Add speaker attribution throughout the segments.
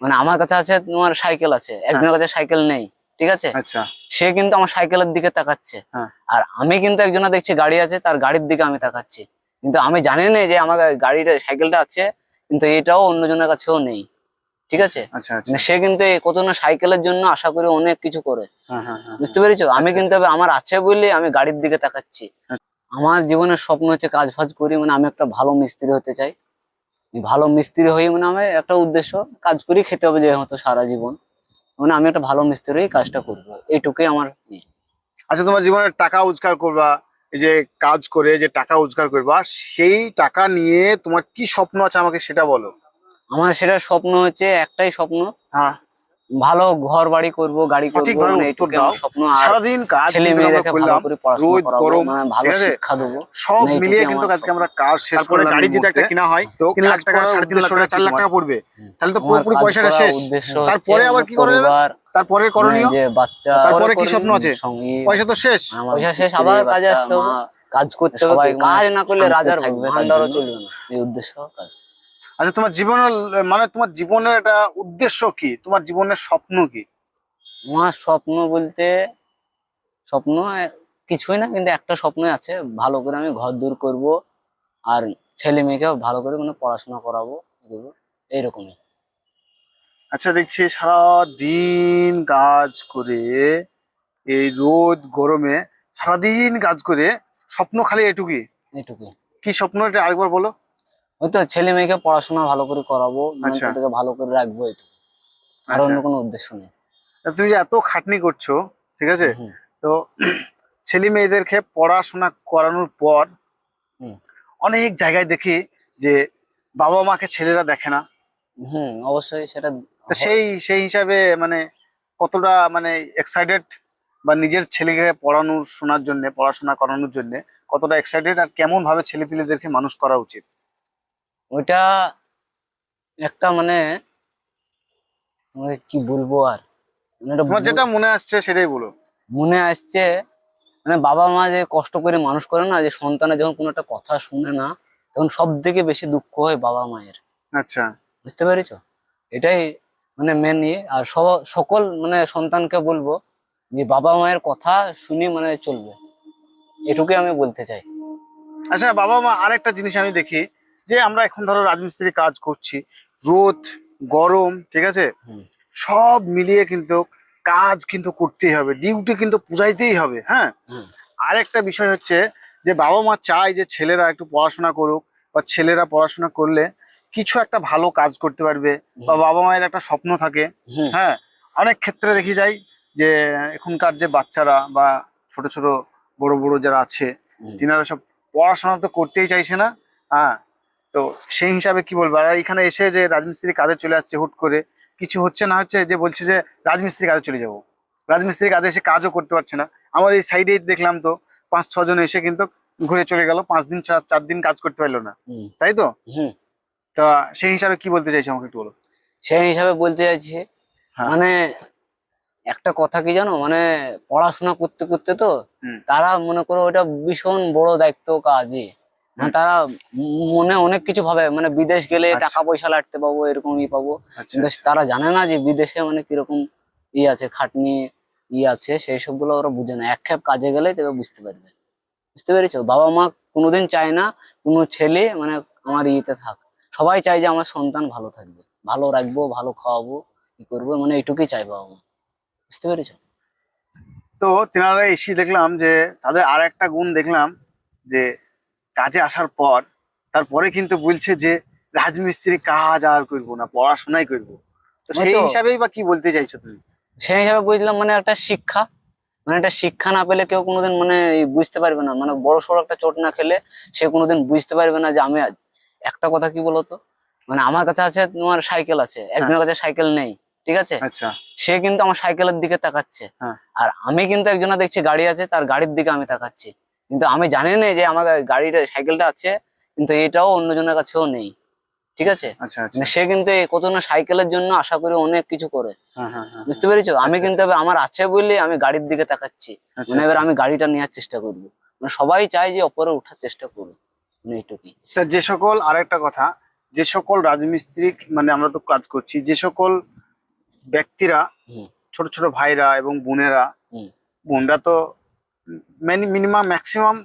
Speaker 1: মানে আমার কাছে আছে তোমার সাইকেল আছে, একজনের কাছে সাইকেল নেই, ঠিক আছে।
Speaker 2: আচ্ছা।
Speaker 1: সে কিন্তু আমার সাইকেলের দিকে তাকাচ্ছে,
Speaker 2: হ্যাঁ।
Speaker 1: আর আমি কিন্তু একজনের দেখছি গাড়ি আছে, তার গাড়ির দিকে আমি তাকাচ্ছি, কিন্তু আমি জানি না যে আমার গাড়িটা সাইকেলটা আছে, কিন্তু এটাও অন্যজনের কাছেও নেই, ঠিক আছে।
Speaker 2: আচ্ছা আচ্ছা।
Speaker 1: মানে সে কিন্তু কত না সাইকেলের জন্য আশা করে অনেক কিছু করে,
Speaker 2: হ্যাঁ হ্যাঁ হ্যাঁ।
Speaker 1: বুঝতে পেরেছো। আমি
Speaker 2: আচ্ছা,
Speaker 1: কিন্তু
Speaker 2: আচ্ছা।
Speaker 1: আমার আছে বলে আমি গাড়ির দিকে তাকাচ্ছি। আমার জীবনের স্বপ্ন হচ্ছে কাজ ফাজ করি, মানে আমি একটা ভালো মিস্ত্রি হতে চাই। এই ভালো মিস্ত্রি হয়ে মানে আমার একটা উদ্দেশ্য, কাজ করি খেতে হবে যেহেতু সারা জীবন, মানে আমি একটা ভালো মিস্ত্রি হয়ে কাজটা করবো, এইটুকুই আমার
Speaker 2: আচ্ছা, তোমার জীবনে টাকা রোজগার করবা, এই যে কাজ করে যে টাকা রোজগার করবা, সেই টাকা নিয়ে তোমার কি স্বপ্ন আছে আমাকে সেটা বলো।
Speaker 1: আমার সেটা স্বপ্ন হচ্ছে, একটাই স্বপ্ন,
Speaker 2: হ্যাঁ।
Speaker 1: ভালো ঘর বাড়ি করব, গাড়ি করব,
Speaker 2: সঠিকভাবে
Speaker 1: মানে
Speaker 2: উত্তর
Speaker 1: এইটুকুই
Speaker 2: দাও।
Speaker 1: আমার স্বপ্ন। আর
Speaker 2: সারাদিন কাজ
Speaker 1: ছেলে
Speaker 2: কিন্তু আমরা
Speaker 1: মেয়েদেরকে ভালো
Speaker 2: করলাম,
Speaker 1: করে পড়াশোনা
Speaker 2: রোদ
Speaker 1: করাবো,
Speaker 2: গরম,
Speaker 1: মানে ভালো
Speaker 2: ঠিক আছে,
Speaker 1: শিক্ষা দেবো,
Speaker 2: সব
Speaker 1: মানে
Speaker 2: মিলিয়ে
Speaker 1: এইটুকুই
Speaker 2: কিন্তু
Speaker 1: আমার
Speaker 2: আজকে
Speaker 1: স্বপ্ন।
Speaker 2: আমরা কাজ শেষ
Speaker 3: তারপরে
Speaker 2: করলাম।
Speaker 3: গাড়ি
Speaker 2: এই
Speaker 3: যেটা
Speaker 2: মুহূর্তে
Speaker 3: একটা কিনা হয়
Speaker 2: তো 3 লাখ
Speaker 3: কাজ
Speaker 2: টাকা,
Speaker 3: করার
Speaker 2: 3.5 লাখ টাকা, 4 লাখ টাকা পড়বে, তাহলে তো
Speaker 1: আমার
Speaker 2: পুরোপুরি
Speaker 1: কাজ
Speaker 2: পয়সাটা
Speaker 1: করার
Speaker 2: শেষ।
Speaker 1: উদ্দেশ্য
Speaker 2: তারপরে
Speaker 1: হচ্ছে
Speaker 2: আবার
Speaker 1: আমার
Speaker 2: কি করা যাবে?
Speaker 1: পরিবার,
Speaker 2: তারপরে
Speaker 1: মানে
Speaker 2: করণীয়,
Speaker 1: যে বাচ্চা,
Speaker 2: তারপরে কি স্বপ্ন আছে?
Speaker 1: সঙ্গী,
Speaker 2: পয়সা তো শেষ।
Speaker 1: আমার পয়সা শেষ, আবার কাজে আসতে হবে, কাজ করতে হবে, সবাই কাজ না করলে রাজার ভান্ডারও চলবে না, এই উদ্দেশ্য কাজ।
Speaker 2: আচ্ছা, তোমার জীবনের মানে তোমার জীবনের একটা উদ্দেশ্য কি? তোমার জীবনের স্বপ্ন কি?
Speaker 1: আমার স্বপ্ন বলতে, স্বপ্ন কিছুই না, কিন্তু একটা স্বপ্নই আছে, ভালো করে আমি ঘর দূর করব, আর ছেলে মেয়েকেও ভালো করে মানে পড়াশোনা করাবো, করবো, এইরকমই।
Speaker 2: আচ্ছা, দেখছি সারা দিন কাজ করে, এই রোদ গরমে সারাদিন কাজ করে, স্বপ্ন খালি এটুকুই?
Speaker 1: এইটুকুই।
Speaker 2: কি স্বপ্ন এটা আরেকবার বলো।
Speaker 1: ওই তো ছেলে মেয়েকে পড়াশোনা ভালো করে করাবো, মানে
Speaker 2: আচ্ছা
Speaker 1: তাদেরকে ভালো করে রাখবো, এইটুকু, আর
Speaker 2: আচ্ছা।
Speaker 1: অন্য কোনো উদ্দেশ্য নেই।
Speaker 2: তা তুমি যে এত খাটনি করছো, ঠিক আছে,
Speaker 1: হুম
Speaker 2: তো ছেলে মেয়েদেরকে পড়াশোনা করানোর পর
Speaker 1: হুম
Speaker 2: অনেক জায়গায় দেখি যে বাবা মাকে ছেলেরা দেখে না।
Speaker 1: অবশ্যই সেটা
Speaker 2: তো সেই সেই হিসাবে মানে কতটা মানে এক্সাইটেড, বা নিজের ছেলেকে পড়ানোর শোনার জন্য, পড়াশোনা করানোর জন্য কতটা এক্সাইটেড, আর কেমন ভাবে ছেলেপিলেদেরকে মানুষ করা উচিত?
Speaker 1: ওইটা একটা মানে তোমাকে কি বলবো আর, মানে এটা
Speaker 2: তোমার যেটা মনে আসছে সেটাই বলো।
Speaker 1: মনে আসছে, মানে বাবা মা যে কষ্ট করে মানুষ করে না, যে সন্তানের যখন কোনো একটা কথা শুনে না, তখন সব থেকে বেশি দুঃখ হয় বাবা মায়ের,
Speaker 2: আচ্ছা।
Speaker 1: বুঝতে পেরেছো। এটাই মানে মেন ইয়ে। আর সকল মানে সন্তানকে বলবো যে বাবা মায়ের কথা শুনি মানে চলবে, এটুকুই আমি বলতে চাই।
Speaker 2: আচ্ছা, বাবা মা আরেকটা জিনিস আমি দেখি, যে আমরা এখন ধরো রাজমিস্ত্রি কাজ করছি, রোদ গরম, ঠিক আছে,
Speaker 1: হুম
Speaker 2: সব মিলিয়ে কিন্তু কাজ কিন্তু করতেই হবে, ডিউটি কিন্তু পুজাইতেই হবে। হ্যাঁ।
Speaker 1: হুম
Speaker 2: আরেকটা বিষয় হচ্ছে যে বাবা মা চায় যে ছেলেরা একটু পড়াশোনা করুক, বা ছেলেরা পড়াশোনা করলে কিছু একটা ভালো কাজ করতে পারবে, বা
Speaker 1: হুম
Speaker 2: বাবা মায়ের একটা স্বপ্ন থাকে।
Speaker 1: হুম
Speaker 2: হ্যাঁ। অনেক ক্ষেত্রে দেখি যায় যে এখনকার যে বাচ্চারা বা ছোট ছোট বড় বড় যারা আছে,
Speaker 1: হুম।
Speaker 2: তিনারা সব পড়াশোনা তো করতেই চাইছে না। হ্যাঁ। তো সেই হিসাবে কি বলবো, আর এখানে এসে যে রাজমিস্ত্রি কাজে চলে আসছে হুট করে, কিছু হচ্ছে না হচ্ছে, যে বলছে যে রাজমিস্ত্রি কাজে চলে যাব, রাজমিস্ত্রি কাজে এসে কাজও করতে পারছে না। আমার এই সাইডেই দেখলাম তো 5-6 জন এসে কিন্তু ঘুরে চলে গেল, 5 দিন 4 দিন কাজ করতে পারলো না,
Speaker 1: হুম
Speaker 2: তাই তো?
Speaker 1: হুম
Speaker 2: তা সেই হিসাবে কি বলতে চাইছো আমাকে একটু বলো।
Speaker 1: সেই হিসাবে বলতে চাইছি,
Speaker 2: হ্যাঁ।
Speaker 1: মানে একটা কথা কি জানো, মানে পড়াশোনা করতে করতে তো
Speaker 2: হুম
Speaker 1: তারা মনে করো ওটা ভীষণ বড় দায়িত্ব কাজই, মানে
Speaker 2: হুম।
Speaker 1: তারা মনে অনেক কিছু ভাবে, মানে বিদেশ গেলে টাকা
Speaker 2: আচ্ছা
Speaker 1: পয়সা লাটতে পাবো, এরকম পাবো,
Speaker 2: আচ্ছা
Speaker 1: কিন্তু
Speaker 2: আচ্ছা।
Speaker 1: তারা জানে না যে বিদেশে মানে কিরকম আছে, খাটনি আছে, সেই সব গুলো ওরা বুঝে না, একক্ষেপ কাজে গেলে তবে বুঝতে পারবে, বুঝতে পেরেছো। বাবা মা কোনোদিন চায় না কোনো ছেলে মানে আমার থাক, সবাই চায় যে আমার সন্তান ভালো থাকবে, ভালো রাখবো, ভালো খাওয়াবো, কি করবো, মানে এইটুকুই চাই বাবা মা, বুঝতে পেরেছো।
Speaker 2: তো তেনারা এসে দেখলাম যে তাদের আর একটা গুণ দেখলাম, যে কাজে আসার পর তারপরে কিন্তু বলছে যে রাজমিস্ত্রি কাজ আর করবো না, পড়াশোনাই করবো। তো
Speaker 1: ওই
Speaker 2: সেই
Speaker 1: তো
Speaker 2: হিসাবেই বা কি বলতে চাইছো তুমি?
Speaker 1: সেই হিসাবে বুঝলাম, মানে একটা শিক্ষা, মানে একটা শিক্ষা না পেলে কেউ কোনোদিন মানে বুঝতে পারবে না, মানে বড় সড়ো একটা চোট না খেলে সে কোনোদিন বুঝতে পারবে না যে আমি একটা কথা কি বলতো, মানে আমার কাছে আছে তোমার সাইকেল আছে,
Speaker 2: হ্যাঁ।
Speaker 1: একজনের কাছে সাইকেল নেই, ঠিক আছে।
Speaker 2: আচ্ছা।
Speaker 1: সে কিন্তু আমার সাইকেলের দিকে তাকাচ্ছে,
Speaker 2: হ্যাঁ।
Speaker 1: আর আমি কিন্তু একজনের দেখছি গাড়ি আছে, তার গাড়ির দিকে আমি তাকাচ্ছি, কিন্তু আমি জানি না যে আমার গাড়িটা সাইকেলটা আছে, কিন্তু এটাও অন্যজনের কাছেও নেই, ঠিক
Speaker 2: আচ্ছা
Speaker 1: আছে।
Speaker 2: আচ্ছা আচ্ছা।
Speaker 1: মানে সে কিন্তু কত না সাইকেলের জন্য আশা করে অনেক কিছু করে,
Speaker 2: হ্যাঁ হ্যাঁ হ্যাঁ
Speaker 1: বুঝতে
Speaker 2: হ্যাঁ।
Speaker 1: পেরেছো। আমি
Speaker 2: আচ্ছা
Speaker 1: কিন্তু
Speaker 2: আচ্ছা
Speaker 1: এবার আমার আছে বলে আমি গাড়ির দিকে তাকাচ্ছি,
Speaker 2: আচ্ছা
Speaker 1: মানে এবার
Speaker 2: আচ্ছা।
Speaker 1: আমি গাড়িটা নেওয়ার চেষ্টা করবো, মানে সবাই চায় যে ওপরে ওঠার চেষ্টা করবো, মানে এইটুকুই।
Speaker 2: তা যে সকল আরেকটা কথা, যে সকল রাজমিস্ত্রি মানে আমরা তো কাজ করছি, যে সকল ব্যক্তিরা
Speaker 1: হুম
Speaker 2: ছোট ছোট ভাইরা এবং বোনেরা,
Speaker 1: হুম
Speaker 2: বোনরা তো মিনিমাম ম্যাক্সিমাম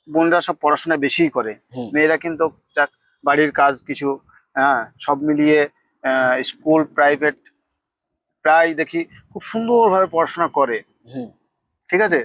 Speaker 2: বোনরা সব পড়াশোনা বেশিই করে,
Speaker 1: হুম
Speaker 2: মেয়েরা কিন্তু যাক বাড়ির কাজ কিছু, হ্যাঁ সব মিলিয়ে স্কুল প্রাইভেট প্রায় দেখি খুব সুন্দরভাবে পড়াশোনা করে,
Speaker 1: হুম
Speaker 2: ঠিক আছে।